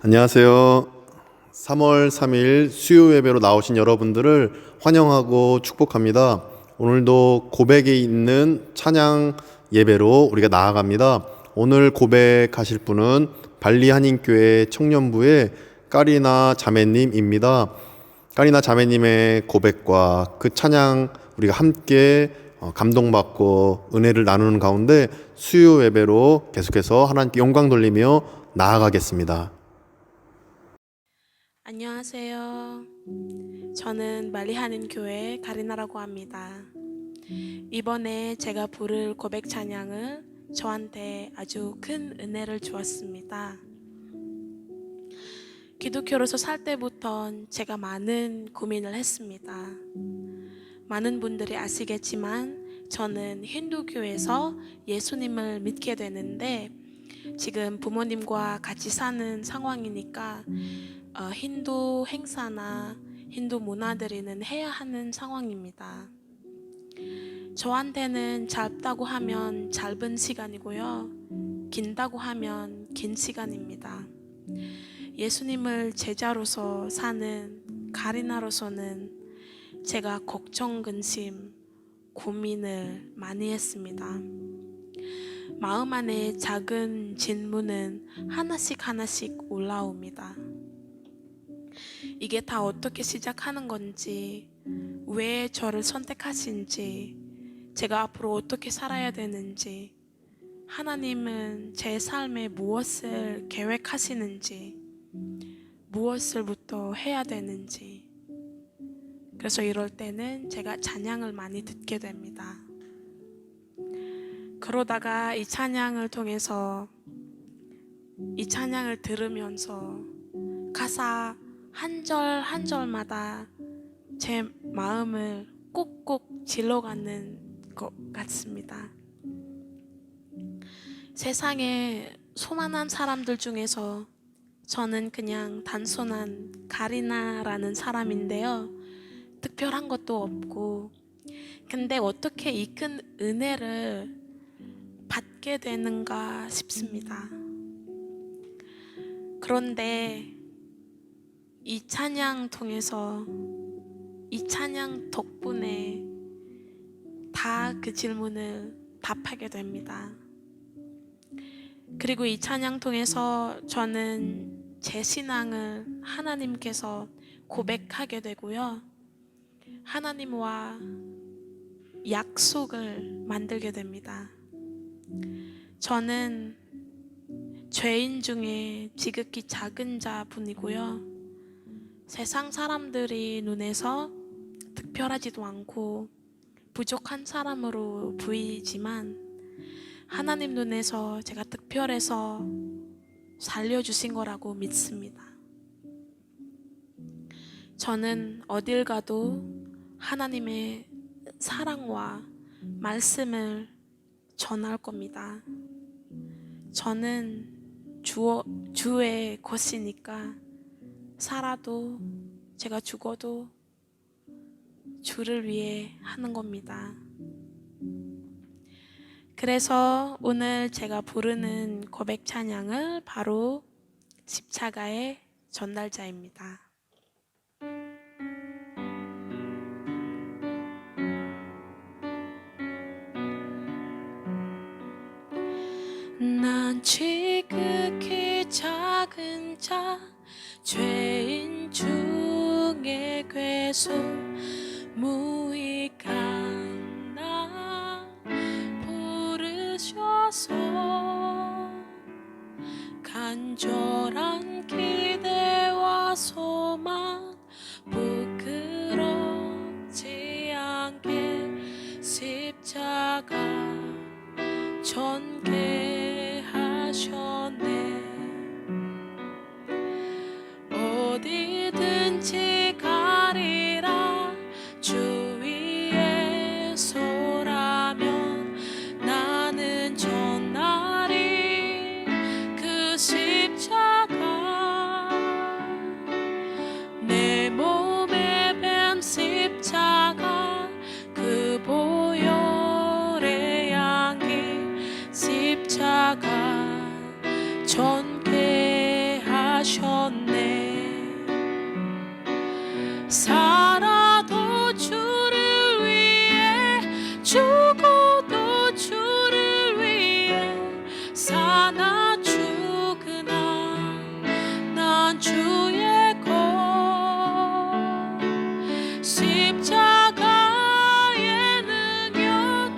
안녕하세요. 3월 3일 수요 예배로 나오신 여러분들을 환영하고 축복합니다. 오늘도 고백이 있는 찬양 예배로 우리가 나아갑니다. 오늘 고백하실 분은 발리 한인교회 청년부의 까리나 자매님입니다. 까리나 자매님의 고백과 그 찬양 우리가 함께 감동받고 은혜를 나누는 가운데 수요 예배로 계속해서 하나님께 영광 돌리며 나아가겠습니다. 안녕하세요. 저는 말리하는 교회 가리나라고 합니다. 이번에 제가 부를 고백 찬양은 저한테 아주 큰 은혜를 주었습니다. 기독교로서 살 때부터 제가 많은 고민을 했습니다. 많은 분들이 아시겠지만 저는 힌두교에서 예수님을 믿게 되는데 지금 부모님과 같이 사는 상황이니까 힌두 행사나 힌두 문화들이는 해야 하는 상황입니다. 저한테는 짧다고 하면 짧은 시간이고요, 긴다고 하면 긴 시간입니다. 예수님을 제자로서 사는 가리나로서는 제가 걱정, 근심, 고민을 많이 했습니다. 마음 안에 작은 질문은 하나씩 올라옵니다. 이게 다 어떻게 시작하는 건지, 왜 저를 선택하신지, 제가 앞으로 어떻게 살아야 되는지, 하나님은 제 삶에 무엇을 계획하시는지, 무엇을부터 해야 되는지. 그래서 이럴 때는 제가 찬양을 많이 듣게 됩니다. 그러다가 이 찬양을 통해서, 이 찬양을 들으면서 가사 한 절 한 절마다 제 마음을 꾹꾹 질러가는 것 같습니다. 세상에 수많은 사람들 중에서 저는 그냥 단순한 가리나라는 사람인데요, 특별한 것도 없고, 근데 어떻게 이 큰 은혜를 받게 되는가 싶습니다. 그런데 이 찬양 통해서, 이 찬양 덕분에 다 그 질문을 답하게 됩니다. 그리고 이 찬양 통해서 저는 제 신앙을 하나님께서 고백하게 되고요, 하나님과 약속을 만들게 됩니다. 저는 죄인 중에 지극히 작은 자분이고요, 세상 사람들이 눈에서 특별하지도 않고 부족한 사람으로 보이지만 하나님 눈에서 제가 특별해서 살려주신 거라고 믿습니다. 저는 어딜 가도 하나님의 사랑과 말씀을 전할 겁니다. 저는 주의 것이니까 살아도 제가 죽어도 주를 위해 하는 겁니다. 그래서 오늘 제가 부르는 고백 찬양은 바로 십자가의 전달자입니다. 난 지극히 작은 자, 죄인 중에 괴수, 무익한 나 부르셔서 간절한 기대와 소망 부끄럽지 않게 십자가 전개하셨네. 어디든지 가리라 주 위에 서라면 나는 전날이 그 십자가 살아도 주를 위해 죽어도 주를 위해 사나 죽으나 난 주의 것 십자가의 능력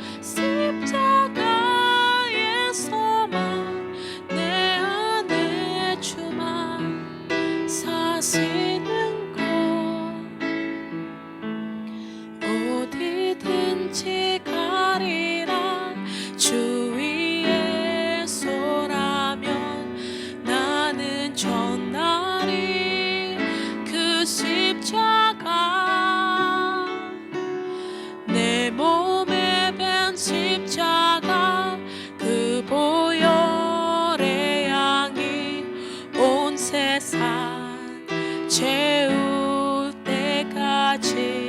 십자가에서만 내 안에 주만 사시는 것 어디든지 가리라 주 위에 서라면 나는 전날이 그 십자가 내 몸에 밴 십자가 그 보혈의 양이 온 세상 채울 때까지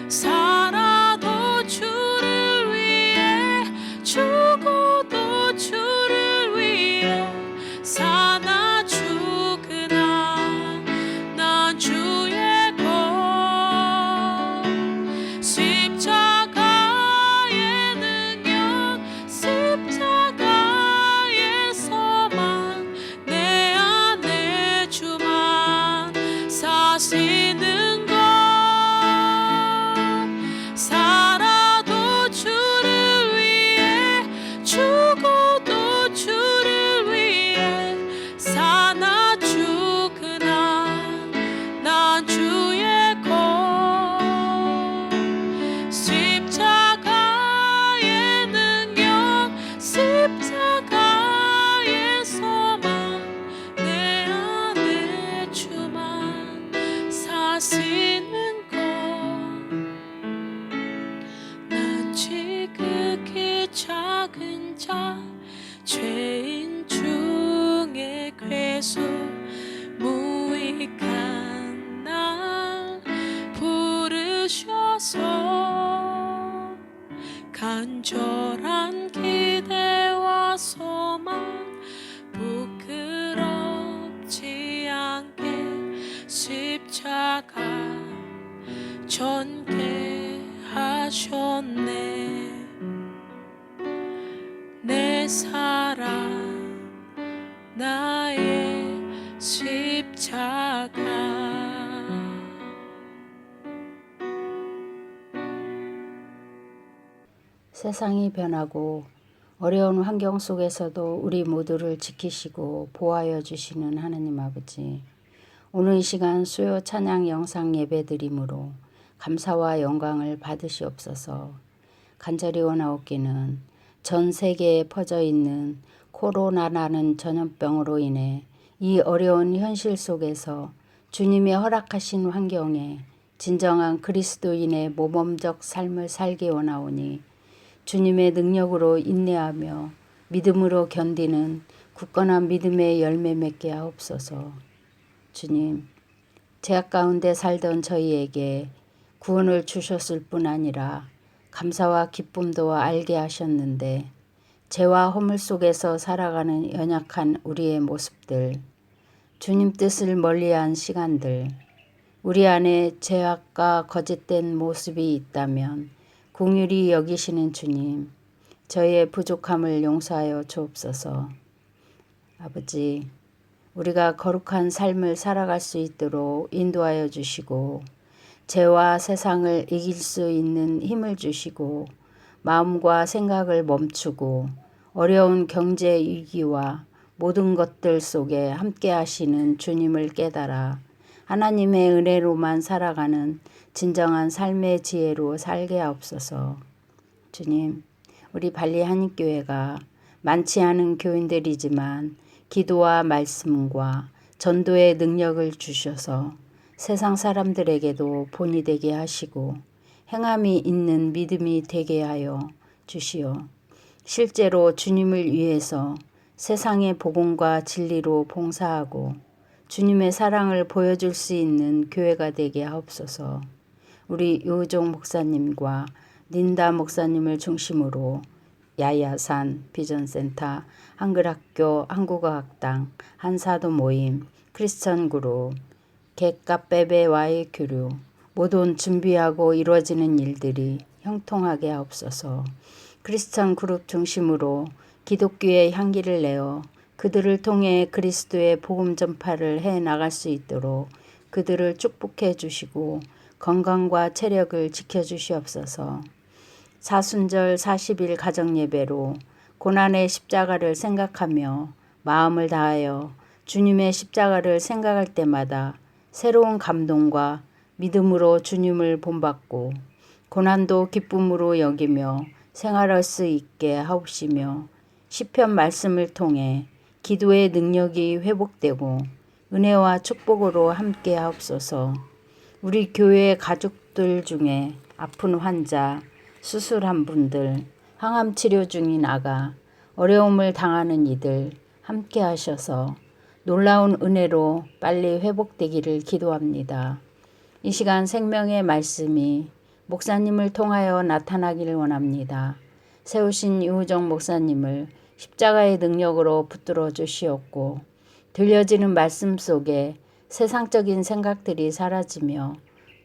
살아도 주를 위해 죽어도 주를 위해 사나 죽으나 난 주의 것 십자가의 능력 십자가에서만 내 안에 주만 사시는 것 살아도 주를 위해 죽어도 주를 위해 사나 죽으나 난 주의 것 십자가의 능력 십자가에서만 내 안에 주만 사시는 것 난 지극히 작은 자 죄인 중에 괴수 무익한 날 부르셔서 간절한 기대와 소망 부끄럽지 않게 십자가 전개하셨네 내 사랑 나의 십자가 세상이 변하고 어려운 환경 속에서도 우리 모두를 지키시고 보호하여 주시는 하나님 아버지, 오늘 이 시간 수요 찬양 영상 예배드림으로 감사와 영광을 받으시옵소서. 간절히 원하옵기는 전 세계에 퍼져 있는 코로나라는 전염병으로 인해 이 어려운 현실 속에서 주님이 허락하신 환경에 진정한 그리스도인의 모범적 삶을 살기 원하오니 주님의 능력으로 인내하며 믿음으로 견디는 굳건한 믿음의 열매 맺게 하옵소서. 주님, 죄악 가운데 살던 저희에게 구원을 주셨을 뿐 아니라 감사와 기쁨도 알게 하셨는데 죄와 허물 속에서 살아가는 연약한 우리의 모습들, 주님 뜻을 멀리한 시간들, 우리 안에 죄악과 거짓된 모습이 있다면 긍휼히 여기시는 주님, 저희의 부족함을 용서하여 주옵소서. 아버지, 우리가 거룩한 삶을 살아갈 수 있도록 인도하여 주시고 죄와 세상을 이길 수 있는 힘을 주시고 마음과 생각을 멈추고 어려운 경제 위기와 모든 것들 속에 함께 하시는 주님을 깨달아 하나님의 은혜로만 살아가는 진정한 삶의 지혜로 살게 하옵소서. 주님, 우리 발리 한인교회가 많지 않은 교인들이지만 기도와 말씀과 전도의 능력을 주셔서 세상 사람들에게도 본이 되게 하시고 행함이 있는 믿음이 되게 하여 주시오. 실제로 주님을 위해서 세상의 복음과 진리로 봉사하고 주님의 사랑을 보여줄 수 있는 교회가 되게 하옵소서. 우리 요종 목사님과 린다 목사님을 중심으로 야야산 비전센터, 한글학교, 한국어학당, 한사도 모임, 크리스천 그룹, 객과 빼빼와의 교류, 모든 준비하고 이루어지는 일들이 형통하게 하옵소서. 크리스천 그룹 중심으로 기독교의 향기를 내어 그들을 통해 그리스도의 복음 전파를 해 나갈 수 있도록 그들을 축복해 주시고 건강과 체력을 지켜 주시옵소서. 사순절 40일 가정예배로 고난의 십자가를 생각하며 마음을 다하여 주님의 십자가를 생각할 때마다 새로운 감동과 믿음으로 주님을 본받고 고난도 기쁨으로 여기며 생활할 수 있게 하옵시며 시편 말씀을 통해 기도의 능력이 회복되고 은혜와 축복으로 함께 하옵소서. 우리 교회 가족들 중에 아픈 환자, 수술한 분들, 항암 치료 중인 아가, 어려움을 당하는 이들 함께 하셔서 놀라운 은혜로 빨리 회복되기를 기도합니다. 이 시간 생명의 말씀이 목사님을 통하여 나타나기를 원합니다. 세우신 이우정 목사님을 십자가의 능력으로 붙들어 주시옵고 들려지는 말씀 속에 세상적인 생각들이 사라지며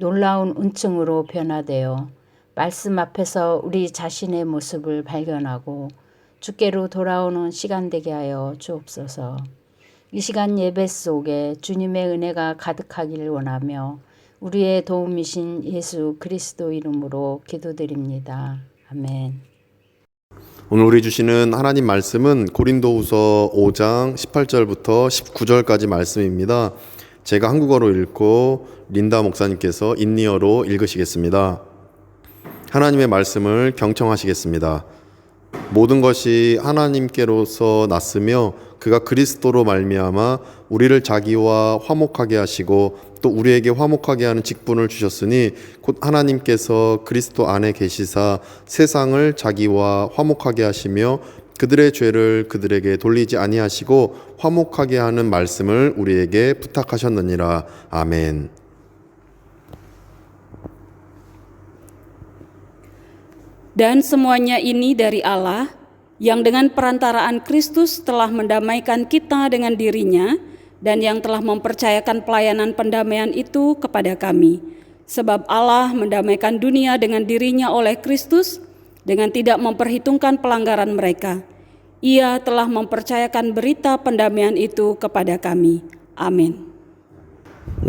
놀라운 은총으로 변화되어 말씀 앞에서 우리 자신의 모습을 발견하고 주께로 돌아오는 시간 되게 하여 주옵소서. 이 시간 예배 속에 주님의 은혜가 가득하기를 원하며 우리의 도움이신 예수 그리스도 이름으로 기도드립니다. 아멘. 오늘 우리 주시는 하나님 말씀은 고린도후서 5장 18절부터 19절까지 말씀입니다. 제가 한국어로 읽고 린다 목사님께서 인니어로 읽으시겠습니다. 하나님의 말씀을 경청하시겠습니다. 모든 것이 하나님께로서 났으며 그가 그리스도로 말미암아 우리를 자기와 화목하게 하시고 또 우리에게 화목하게 하는 직분을 주셨으니 곧 하나님께서 그리스도 안에 계시사 세상을 자기와 화목하게 하시며 그들의 죄를 그들에게 돌리지 아니하시고 화목하게 하는 말씀을 우리에게 부탁하셨느니라. 아멘. Dan semuanya ini dari Allah, yang dengan perantaraan Kristus telah mendamaikan kita dengan dirinya, dan yang telah mempercayakan pelayanan pendamaian itu kepada kami. Sebab Allah mendamaikan dunia dengan dirinya oleh Kristus, dengan tidak memperhitungkan pelanggaran mereka. Ia telah mempercayakan berita pendamaian itu kepada kami. Amin.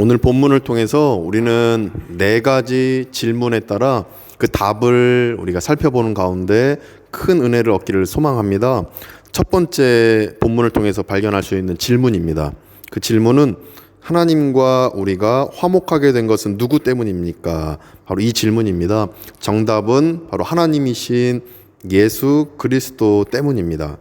오늘 본문을 통해서 우리는 4가지 질문에 따라 그 답을 우리가 살펴보는 가운데 큰 은혜를 얻기를 소망합니다. 첫 번째 본문을 통해서 발견할 수 있는 질문입니다. 그 질문은 하나님과 우리가 화목하게 된 것은 누구 때문입니까? 바로 이 질문입니다. 정답은 바로 하나님이신 예수 그리스도 때문입니다.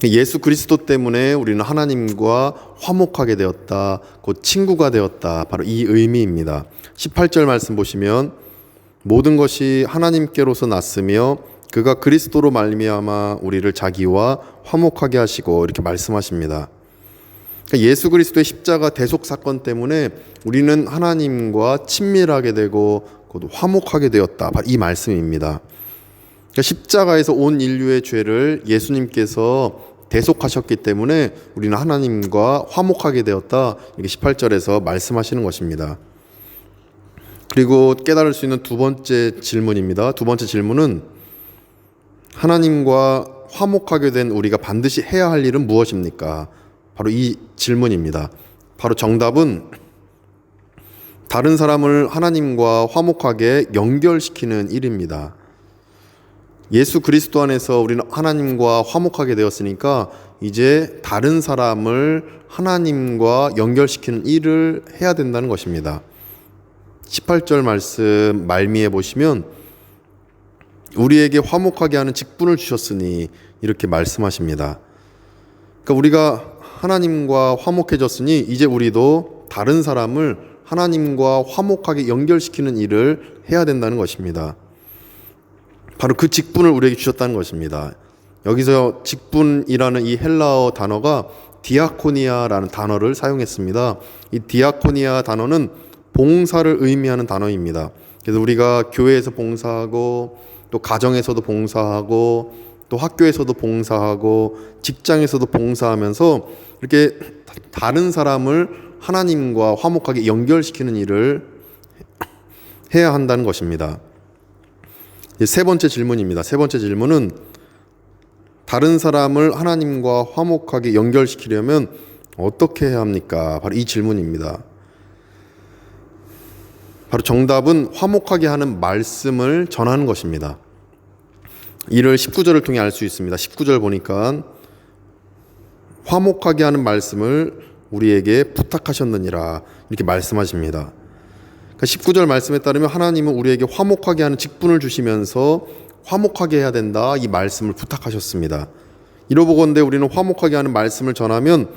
예수 그리스도 때문에 우리는 하나님과 화목하게 되었다, 곧 친구가 되었다. 바로 이 의미입니다. 18절 말씀 보시면 모든 것이 하나님께로서 났으며 그가 그리스도로 말미암아 우리를 자기와 화목하게 하시고 이렇게 말씀하십니다. 예수 그리스도의 십자가 대속 사건 때문에 우리는 하나님과 친밀하게 되고 곧 화목하게 되었다. 바로 이 말씀입니다. 십자가에서 온 인류의 죄를 예수님께서 대속하셨기 때문에 우리는 하나님과 화목하게 되었다. 이렇게 18절에서 말씀하시는 것입니다. 그리고 깨달을 수 있는 두 번째 질문입니다. 두 번째 질문은 하나님과 화목하게 된 우리가 반드시 해야 할 일은 무엇입니까? 바로 이 질문입니다. 바로 정답은 다른 사람을 하나님과 화목하게 연결시키는 일입니다. 예수 그리스도 안에서 우리는 하나님과 화목하게 되었으니까 이제 다른 사람을 하나님과 연결시키는 일을 해야 된다는 것입니다. 18절 말씀 말미에 보시면 우리에게 화목하게 하는 직분을 주셨으니 이렇게 말씀하십니다. 그러니까 우리가 하나님과 화목해졌으니 이제 우리도 다른 사람을 하나님과 화목하게 연결시키는 일을 해야 된다는 것입니다. 바로 그 직분을 우리에게 주셨다는 것입니다. 여기서 직분이라는 이 헬라어 단어가 디아코니아라는 단어를 사용했습니다. 이 디아코니아 단어는 봉사를 의미하는 단어입니다. 그래서 우리가 교회에서 봉사하고 또 가정에서도 봉사하고 또 학교에서도 봉사하고 직장에서도 봉사하면서 이렇게 다른 사람을 하나님과 화목하게 연결시키는 일을 해야 한다는 것입니다. 세 번째 질문입니다. 세 번째 질문은 다른 사람을 하나님과 화목하게 연결시키려면 어떻게 해야 합니까? 바로 이 질문입니다. 바로 정답은 화목하게 하는 말씀을 전하는 것입니다. 이를 19절을 통해 알 수 있습니다. 19절 보니까 화목하게 하는 말씀을 우리에게 부탁하셨느니라 이렇게 말씀하십니다. 19절 말씀에 따르면 하나님은 우리에게 화목하게 하는 직분을 주시면서 화목하게 해야 된다 이 말씀을 부탁하셨습니다. 이러보건대 우리는 화목하게 하는 말씀을 전하면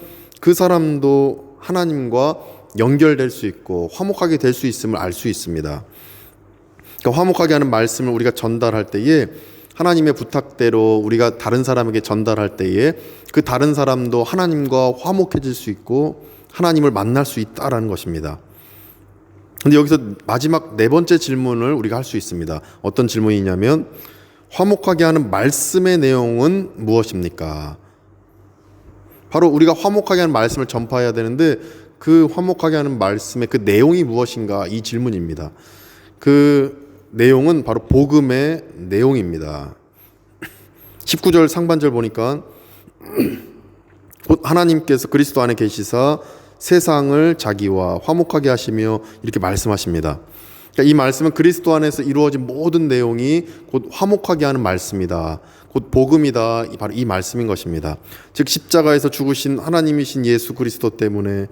그 사람도 하나님과 연결될 수 있고 화목하게 될 수 있음을 알 수 있습니다. 그러니까 화목하게 하는 말씀을 우리가 전달할 때에 하나님의 부탁대로 우리가 다른 사람에게 전달할 때에 그 다른 사람도 하나님과 화목해질 수 있고 하나님을 만날 수 있다라는 것입니다. 근데 여기서 마지막 네 번째 질문을 우리가 할 수 있습니다. 어떤 질문이냐면 화목하게 하는 말씀의 내용은 무엇입니까? 바로 우리가 화목하게 하는 말씀을 전파해야 되는데 그 화목하게 하는 말씀의 그 내용이 무엇인가 이 질문입니다. 그 내용은 바로 복음의 내용입니다. 19절 상반절 보니까 곧 하나님께서 그리스도 안에 계시사 세상을 자기와 화목하게 하시며 이렇게 말씀하십니다. 그러니까 이 말씀은 그리스도 안에서 이루어진 모든 내용이 곧 화목하게 하는 말씀이다. 곧 복음이다. 바로 이 말씀인 것입니다. 즉 십자가에서 죽으신 하나님이신 예수 그리스도 때문에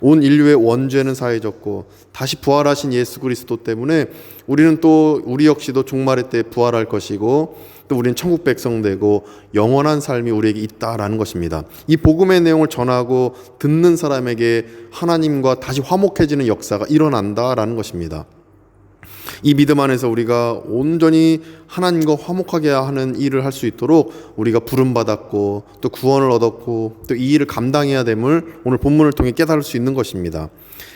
온 인류의 원죄는 사해졌고 다시 부활하신 예수 그리스도 때문에 우리는 또 우리 역시도 종말의 때 부활할 것이고 또 우리는 천국 백성 되고 영원한 삶이 우리에게 있다라는 것입니다. 이 복음의 내용을 전하고 듣는 사람에게 하나님과 다시 화목해지는 역사가 일어난다라는 것입니다. 이 믿음 안에서 우리가 온전히 하나님과 화목하게 하는 일을 할 수 있도록 우리가 부름받았고 또 구원을 얻었고 또 이 일을 감당해야 됨을 오늘 본문을 통해 깨달을 수 있는 것입니다.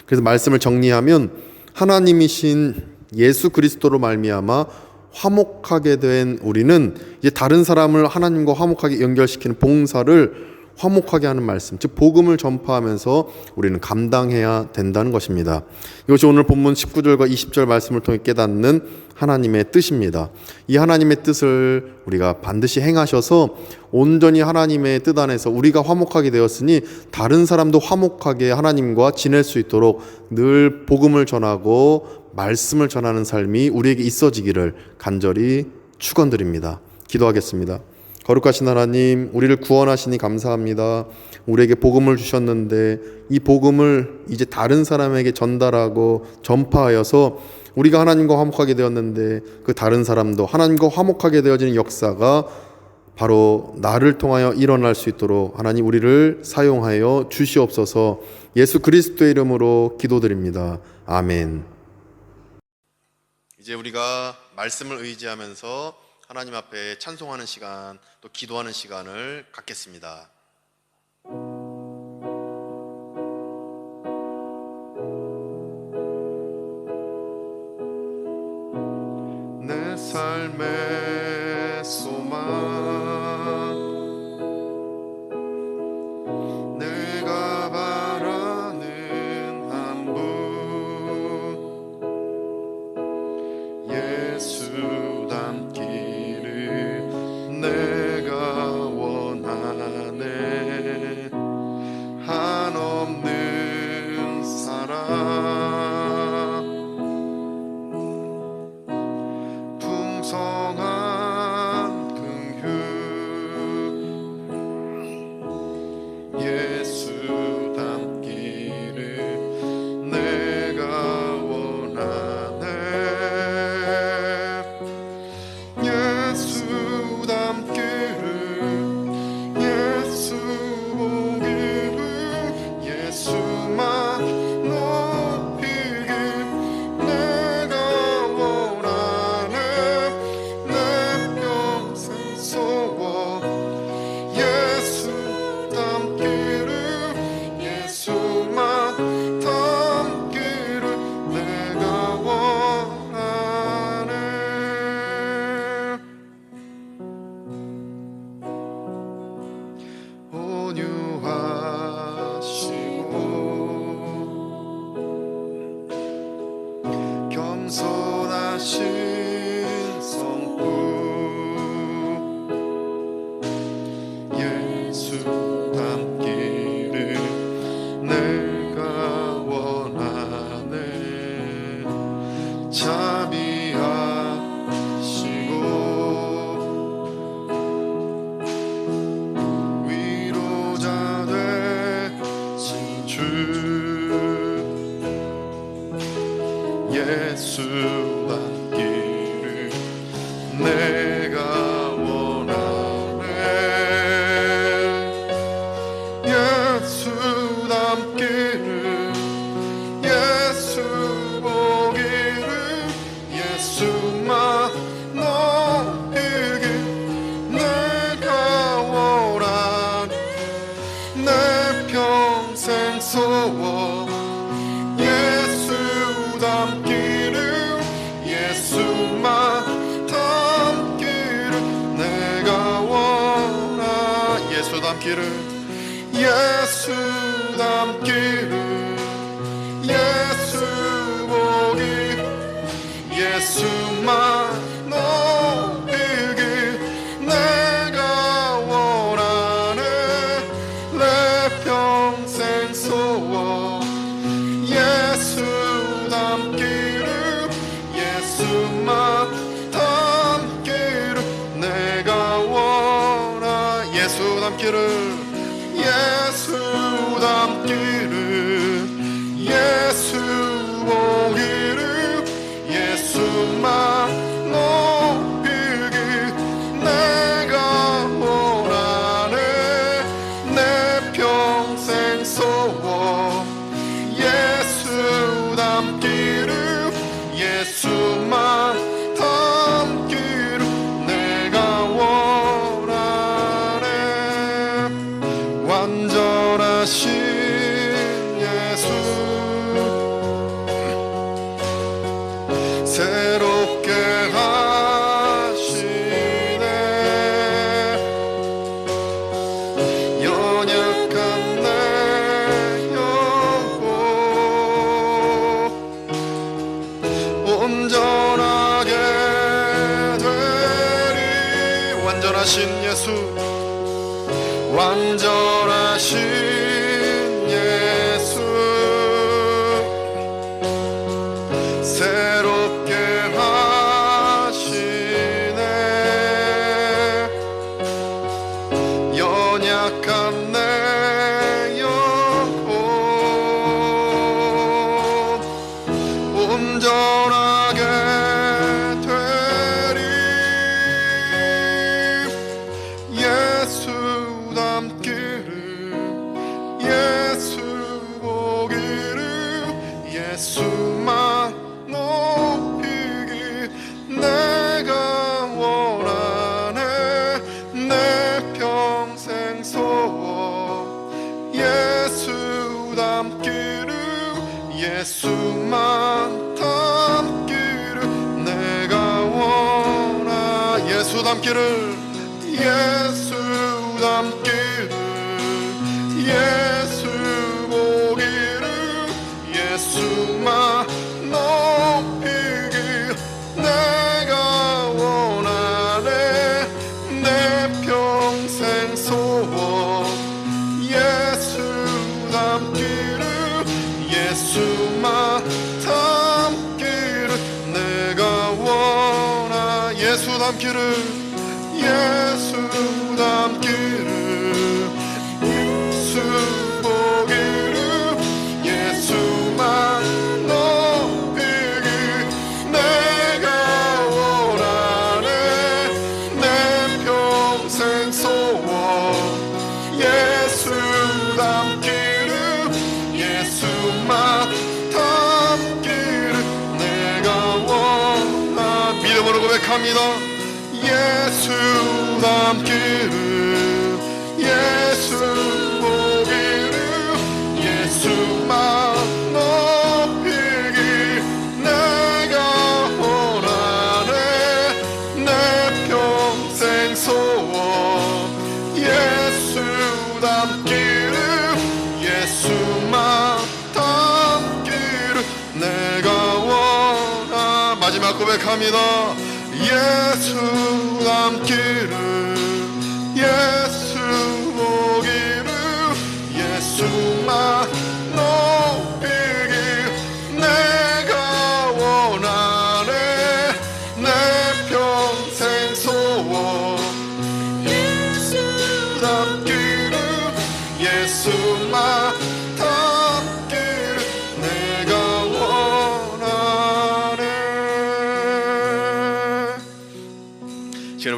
그래서 말씀을 정리하면 하나님이신 예수 그리스도로 말미암아 화목하게 된 우리는 이제 다른 사람을 하나님과 화목하게 연결시키는 봉사를 화목하게 하는 말씀, 즉 복음을 전파하면서 우리는 감당해야 된다는 것입니다. 이것이 오늘 본문 19절과 20절 말씀을 통해 깨닫는 하나님의 뜻입니다. 이 하나님의 뜻을 우리가 반드시 행하셔서 온전히 하나님의 뜻 안에서 우리가 화목하게 되었으니 다른 사람도 화목하게 하나님과 지낼 수 있도록 늘 복음을 전하고 말씀을 전하는 삶이 우리에게 있어지기를 간절히 축원드립니다. 기도하겠습니다. 거룩하신 하나님, 우리를 구원하시니 감사합니다. 우리에게 복음을 주셨는데 이 복음을 이제 다른 사람에게 전달하고 전파하여서 우리가 하나님과 화목하게 되었는데 그 다른 사람도 하나님과 화목하게 되어지는 역사가 바로 나를 통하여 일어날 수 있도록 하나님 우리를 사용하여 주시옵소서. 예수 그리스도의 이름으로 기도드립니다. 아멘. 이제 우리가 말씀을 의지하면서 하나님 앞에 찬송하는 시간, 또 기도하는 시간을 갖겠습니다. 내 삶의 소망, 내가 바라는 한 분, 예수 닮기를 내가 원하네. 한없는 사랑, 풍성한 긍휼, 예수 닮기를 내가 원하네. 예수 닮기를 예수 보기를 예수만 높이길 내가 원하네. 내 평생 소원 예수 닮기를 예수만 닮기를 내가 원하. 예수 닮기를 예수 닮기를 예수 보기 예수만 높이길 내가 원하네. 내 평생 소원 예수 닮기를 예수만 닮기를 내가 원하. 예수 닮기를 예수 닮기를 예수 보기를 예수만 높이길 내가 원하네. 내 평생 소원 예수 닮기를 예수만 닮기를 내가 원하네. 완전하신 예수 새롭게 하시네. 연약한 내 영혼 온전하게 되리. 완전하신 예수 완전하신 예수 새롭게 하시네. 연약한 내 영혼 온전하게 되리. 예수 닮기를 예수 보기를 예수만 높이길 내가 원하네. 내 평생 소원 예수 닮기를 예수만 닮기를 내가 원하. 예수 닮기를 예수 닮기를 예수 보기를 예수만 높이길 내가 원하네. 내 평생 소원 예수 닮기를 예수만 닮기를 내가 원하. 예수 닮기를 예수 닮기를 예수 보기를 예수만 높이길 내가 원하네. 내 평생 소원 예수 닮기를 예수만 닮기를 내가 원하. 믿음으로 고백합니다. 예수 닮기를 예수 보기를 예수만 높이길 내가 원하네. 내 평생 소원 예수 닮기를 예수만 닮기를 내가 원하. 마지막 고백합니다. 예수 닮기를 예수 보기를 예수만 높이길 내가 원하네. 내 평생 소원 예수 닮기를 예수만 닮기를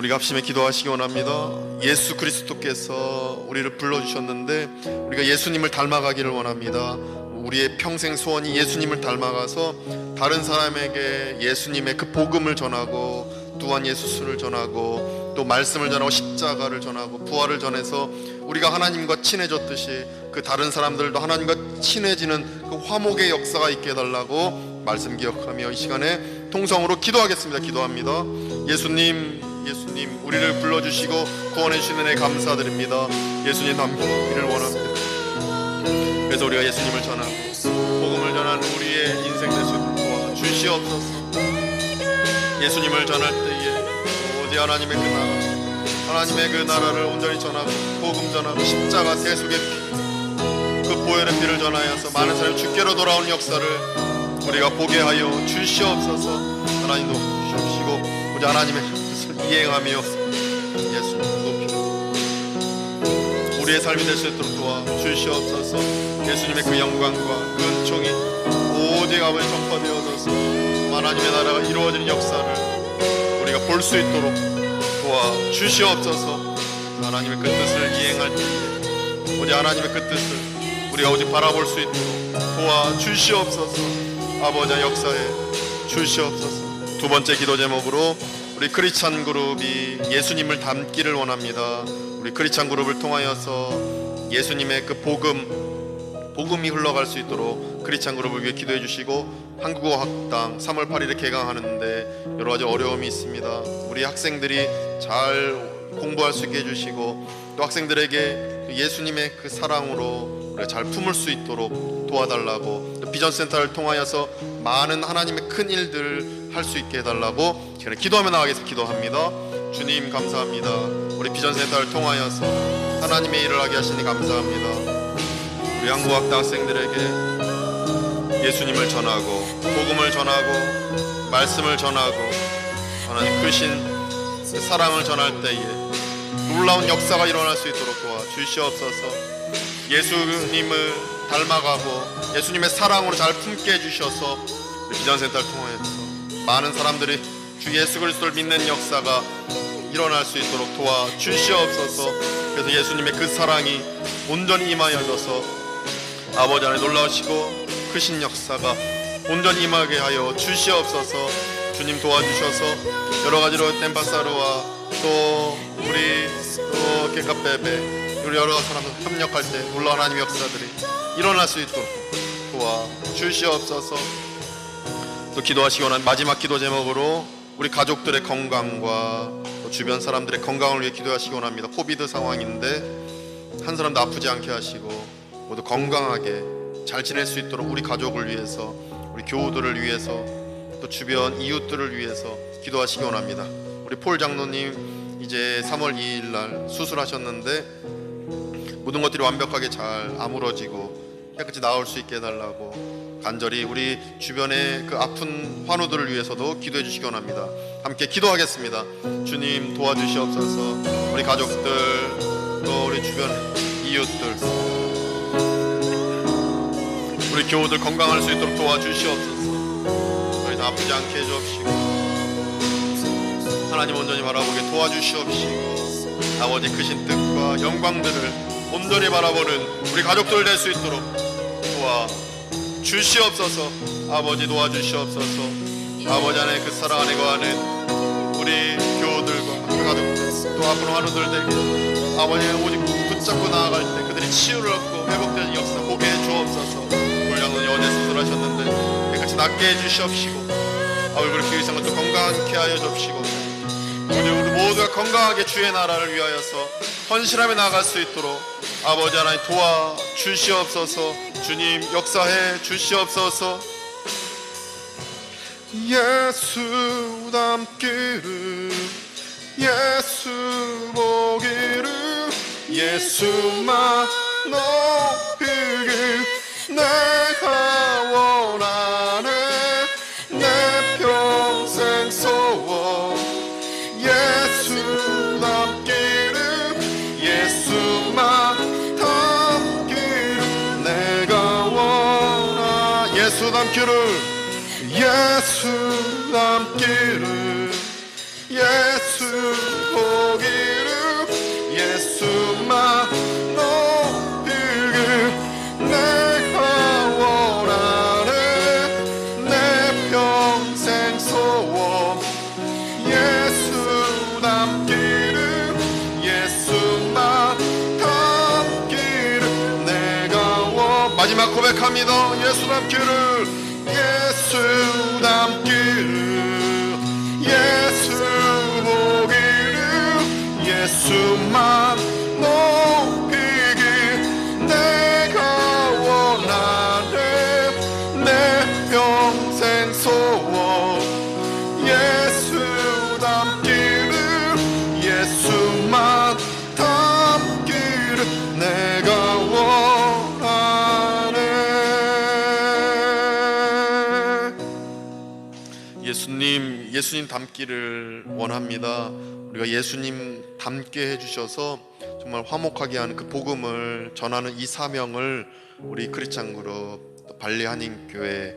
우리가 합심해 기도하시기 원합니다. 예수 그리스도께서 우리를 불러주셨는데 우리가 예수님을 닮아가기를 원합니다. 우리의 평생 소원이 예수님을 닮아가서 다른 사람에게 예수님의 그 복음을 전하고 또한 예수를 전하고 또 말씀을 전하고 십자가를 전하고 부활을 전해서 우리가 하나님과 친해졌듯이 그 다른 사람들도 하나님과 친해지는 그 화목의 역사가 있게 해달라고 말씀 기억하며 이 시간에 통성으로 기도하겠습니다. 기도합니다. 예수님 우리를 불러주시고 구원해 주시는 은혜 감사드립니다. 예수님 닮기를 원합니다. 그래서 우리가 예수님을 전하고 복음을 전하는 우리의 인생 될 수 있도록 도와주시옵소서. 예수님을 전할 때에 오직 하나님의 그 나라, 하나님의 그 나라를 온전히 전하고 복음 전하고 십자가 대속의 피, 그 보혈의 피를 전하여서 많은 사람이 주께로 돌아오는 역사를 우리가 보게 하여 주시옵소서. 하나님도 주시옵시고 오직 하나님의 뜻을 이행하며 예수님 높이 우리의 삶이 될 수 있도록 도와주시옵소서. 예수님의 그 영광과 그 은총이 오직 아버지 전파되어져서 하나님의 나라가 이루어지는 역사를 우리가 볼 수 있도록 도와주시옵소서. 하나님의 그 뜻을 이행할 때에 오직 하나님의 그 뜻을 우리가 오직 바라볼 수 있도록 도와주시옵소서. 아버지 역사에 주시옵소서. 두 번째 기도 제목으로 우리 크리스찬 그룹이 예수님을 닮기를 원합니다. 우리 크리스찬 그룹을 통하여서 예수님의 그 복음이 흘러갈 수 있도록 크리스찬 그룹을 위해 기도해 주시고 한국어 학당 3월 8일에 개강하는데 여러 가지 어려움이 있습니다. 우리 학생들이 잘 공부할 수 있게 해주시고 또 학생들에게 예수님의 그 사랑으로 우리가 잘 품을 수 있도록 도와달라고 또 비전센터를 통하여서 많은 하나님의 큰 일들 할 수 있게 해달라고 제가 기도하며 나가겠습니다. 기도합니다. 주님 감사합니다. 우리 비전센터를 통하여서 하나님의 일을 하게 하시니 감사합니다. 우리 한국학당 학생들에게 예수님을 전하고 복음을 전하고 말씀을 전하고 하나님 크신 그 사랑을 전할 때에 놀라운 역사가 일어날 수 있도록 도와주시옵소서. 예수님을 닮아가고 예수님의 사랑으로 잘 품게 해주셔서 우리 비전센터를 통하여서 많은 사람들이 주 예수 그리스도를 믿는 역사가 일어날 수 있도록 도와주시옵소서. 그래서 예수님의 그 사랑이 온전히 임하여져서 아버지 안에 놀라우시고 크신 역사가 온전히 임하게 하여 주시옵소서. 주님 도와주셔서 여러 가지로 템파사르와 또 우리 또 개카베베 우리 여러 사람들 협력할 때 놀라운 하나님의 역사들이 일어날 수 있도록 도와주시옵소서. 또 기도하시기 원하는 마지막 기도 제목으로 우리 가족들의 건강과 또 주변 사람들의 건강을 위해 기도하시기 원합니다. 코비드 상황인데 한 사람도 아프지 않게 하시고 모두 건강하게 잘 지낼 수 있도록 우리 가족을 위해서 우리 교우들을 위해서 또 주변 이웃들을 위해서 기도하시기 원합니다. 우리 폴 장로님 이제 3월 2일 날 수술하셨는데 모든 것들이 완벽하게 잘 아물어지고 깨끗이 나올 수 있게 해달라고 간절히 우리 주변의 그 아픈 환우들을 위해서도 기도해 주시기 원합니다. 함께 기도하겠습니다. 주님 도와주시옵소서. 우리 가족들 또 우리 주변 이웃들 우리 교우들 건강할 수 있도록 도와주시옵소서. 더 이상 아프지 않게 해주옵시고 하나님 온전히 바라보게 도와주시옵시고 아버지 크신 뜻과 영광들을 온전히 바라보는 우리 가족들 될 수 있도록 도와주시옵소서. 아버지 도와주시옵소서. 아버지 안에 그 사랑 안에 거하는 우리 교우들과 그 가족들 또 아픈 환우들에게 아버지 오직 붙잡고 나아갈 때 그들이 치유를 얻고 회복되는 역사 보게 해주옵소서. 불량은 어제 수술하셨는데 깨끗이 낫게 해주시옵시고 얼굴 그 이상은 또 건강하게 하여 주옵시고 우리 모두가 건강하게 주의 나라를 위하여서 헌신하며 나아갈 수 있도록 아버지 하나님 도와주시옵소서. 주님 역사해 주시옵소서. 예수 닮기를 예수 보기를 예수만 높이길 내가 원하네. 내 평생 소원 예수 닮기를 예수만 닮기를 내가 원하 예수 닮기를 예수 닮기를 예수 예수만 높이길 내가 원하네. 내 평생 소원 예수 닮기를, 예수만 닮기를 내가 마지막 고백합니다. 예수 닮기를, 예수 닮기를, 예수 보기를, 예수만 높이길 내가 원하네. 내 평생 소원 예수 닮기를, 예수만 닮기를 내가 원하네. 예수님 닮기를 원합니다. 우리가 예수님 닮게 해주셔서 정말 화목하게 하는 그 복음을 전하는 이 사명을 우리 크리스찬 그룹, 또 발리 한인교회,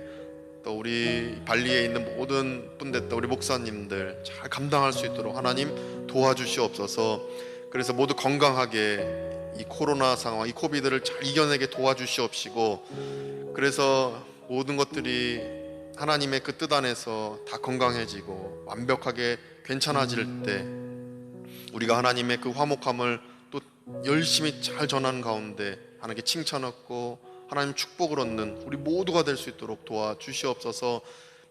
또 우리 발리에 있는 모든 분들, 또 우리 목사님들 잘 감당할 수 있도록 하나님 도와주시옵소서. 그래서 모두 건강하게 이 코로나 상황, 이 코비드를 잘 이겨내게 도와주시옵시고, 그래서 모든 것들이 하나님의 그 뜻 안에서 다 건강해지고 완벽하게 괜찮아질 때 우리가 하나님의 그 화목함을 또 열심히 잘 전하는 가운데 하나님께 칭찬 얻고 하나님 축복을 얻는 우리 모두가 될 수 있도록 도와주시옵소서.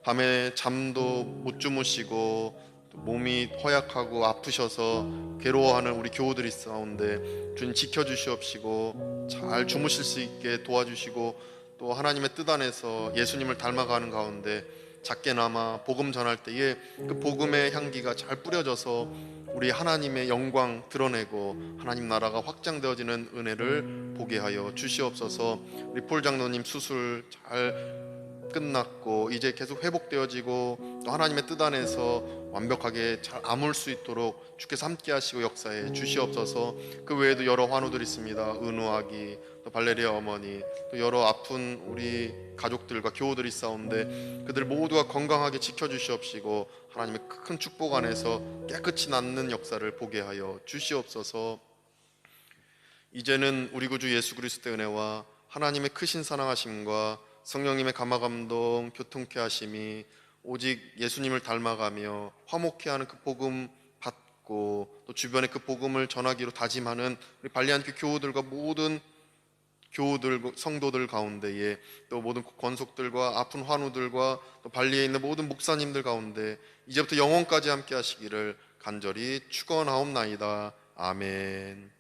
밤에 잠도 못 주무시고 몸이 허약하고 아프셔서 괴로워하는 우리 교우들이 있사온데 주님 지켜주시옵시고 잘 주무실 수 있게 도와주시고, 또 하나님의 뜻 안에서 예수님을 닮아가는 가운데 작게나마 복음 전할 때에 그 복음의 향기가 잘 뿌려져서 우리 하나님의 영광 드러내고 하나님 나라가 확장되어지는 은혜를 보게 하여 주시옵소서. 우리 폴 장로님 수술 잘 끝났고 이제 계속 회복되어지고 또 하나님의 뜻 안에서 완벽하게 잘 아물 수 있도록 주께서 함께 하시고 역사해 주시옵소서. 그 외에도 여러 환우들이 있습니다. 은우아기, 또 발레리아 어머니, 또 여러 아픈 우리 가족들과 교우들이 싸운데 그들 모두가 건강하게 지켜주시옵시고 하나님의 큰 축복 안에서 깨끗이 낫는 역사를 보게 하여 주시옵소서. 이제는 우리 구주 예수 그리스도의 은혜와 하나님의 크신 사랑하심과 성령님의 감화감동 교통케 하심이 오직 예수님을 닮아가며 화목케 하는 그 복음 받고 또 주변에 그 복음을 전하기로 다짐하는 우리 발리안교 교우들과 모든 교우들 성도들 가운데에 또 모든 권속들과 아픈 환우들과 또 발리에 있는 모든 목사님들 가운데 이제부터 영원까지 함께 하시기를 간절히 축원하옵나이다. 아멘.